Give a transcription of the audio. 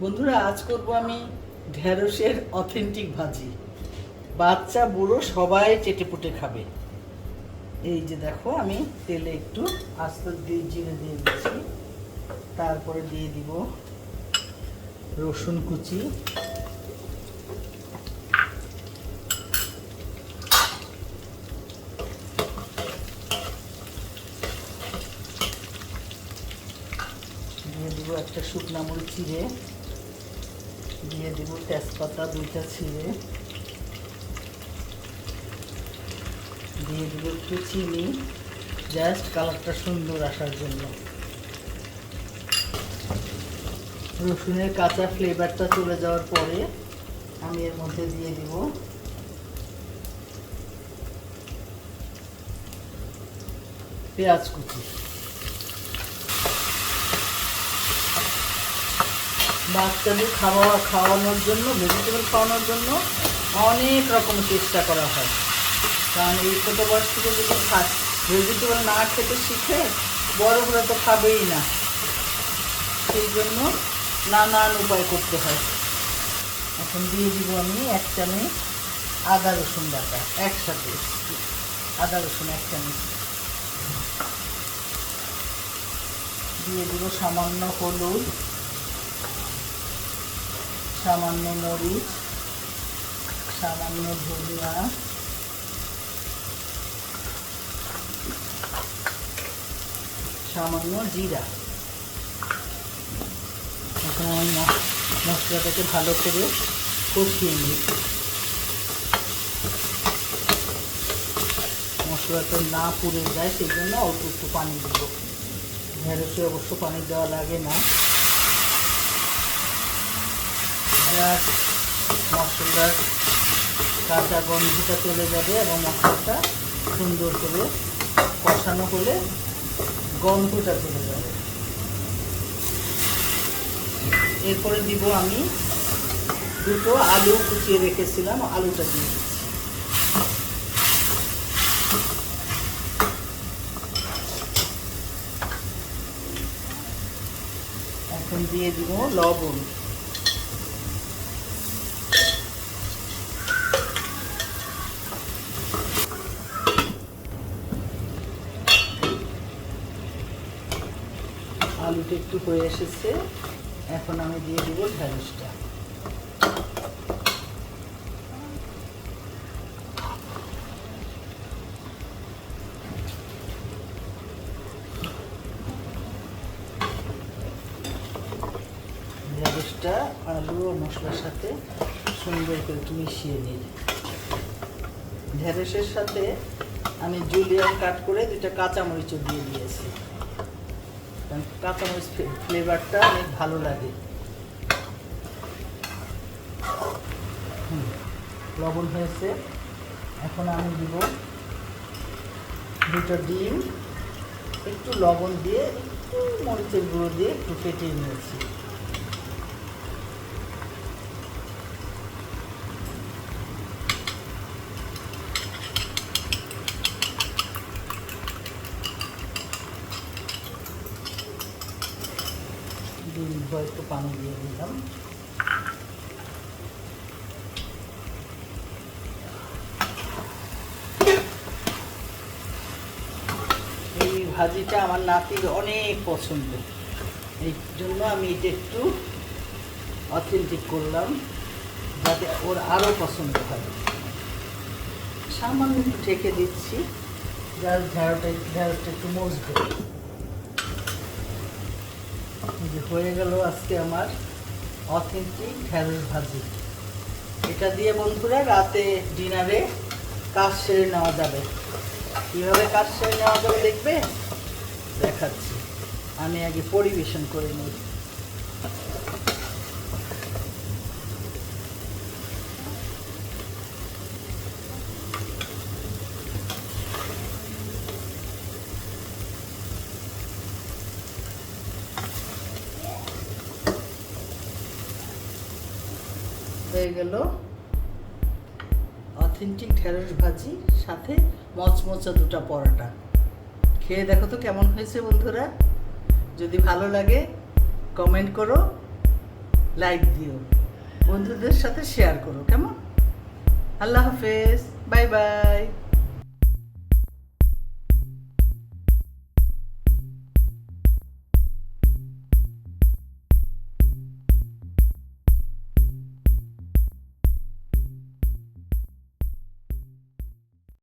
বন্ধুরা, আজ করব আমি ঢেঁড়সের অথেন্টিক ভাজি। বাচ্চা বুড়ো সবাই চেটেপুটে খাবে। এই যে দেখো, আমি তেলে একটু আস্ত দিয়ে জিরে দিয়ে দিচ্ছি, তারপরে দিয়ে দিব রসুন কুচি, দিয়ে দিব একটা শুকনা মরিচ চিড়ে, দিয়ে দিব তেজপাতা দুইটা ছিঁড়ে, দিয়ে দিব একটু চিনি, জাস্ট কালারটা সুন্দর আসার জন্য। রসুনের কাঁচা ফ্লেভারটা চলে যাওয়ার পরে আমি এর মধ্যে দিয়ে দিব পেঁয়াজ কুচি। বাচ্চাদের খাওয়ানোর জন্য, ভেজিটেবল খাওয়ানোর জন্য অনেক রকম চেষ্টা করা হয়, কারণ এই ছোটো বয়স থেকে যদি ভেজিটেবল না খেতে শিখে, বড়রা তো খাবেই না। সেই জন্য নানান উপায় করতে হয়। এখন দিয়ে দিব আমি 1 চামচ আদা রসুন বাটা, একসাথে আদা রসুন 1 চামচ, দিয়ে দিব সামান্য হলুদ, সামান্য মরিচ, সামান্য ধনিয়া, সামান্য জিরা। এখন আমি মশলাটাকে ভালো করে কষিয়ে নিই। মশলাটা না পুড়ে যায় সেই জন্য অল্প একটু পানি দেব। ঢেঁড়সে অবশ্য পানি দেওয়া লাগে না, মশলার কাঁচা গন্ধটা চলে যাবে এবং মশলাটা সুন্দর করে কষানো হলে গন্ধটা চলে যাবে। এরপরে দিব আমি 2টো আলু কুচিয়ে রেখেছিলাম, আলুটা দিয়ে দিচ্ছি। এখন দিয়ে দিব লবণ, আলুটা একটু হয়ে এসেছে, এখন আমি দিয়ে দিব ঢেঁড়সটা। ঢেঁড়সটা আলু ও মশলার সাথে সুন্দর করে একটু মিশিয়ে নিই। ঢেঁড়সের সাথে আমি জুলিয়ান কাট করে 2টা কাঁচামরিচও দিয়ে দিয়েছি, কারণ কাঁচামরিচ ফ্লেভারটা অনেক ভালো লাগে। লবণ হয়েছে, এখন আমি দিব 2টা ডিম, একটু লবণ দিয়ে একটু মরিচের গুঁড়ো দিয়ে একটু ফেটিয়ে নিয়েছি। ডিম একটু পানি দিয়ে দিলাম। এই ভাজিটা আমার নাতির অনেক পছন্দ, এই জন্য আমি এটা একটু অথেন্টিক করলাম যাতে ওর আরও পছন্দ হয়। সামান্য একটু ঢেকে দিচ্ছি, ঢেঁড়সটা একটু মজবে। হয়ে গেল আজকে আমার অথেন্টিক ঢেঁড়স ভাজি। এটা দিয়ে বন্ধুরা রাতে ডিনারে কাজ সেরে নেওয়া যাবে। কীভাবে কাজ সেরে নেওয়া যাবে দেখবে, দেখাচ্ছি। আমি আগে পরিবেশন করে নিই। হয়ে গেল অথেন্টিক ঢেঁড়স ভাজি, সাথে মচমচা 2টা পরোটা। খেয়ে দেখো তো কেমন হয়েছে বন্ধুরা। যদি ভালো লাগে কমেন্ট করো, লাইক দিও, বন্ধুদের সাথে শেয়ার করো, কেমন? আল্লাহ হাফেজ, বাই বাই।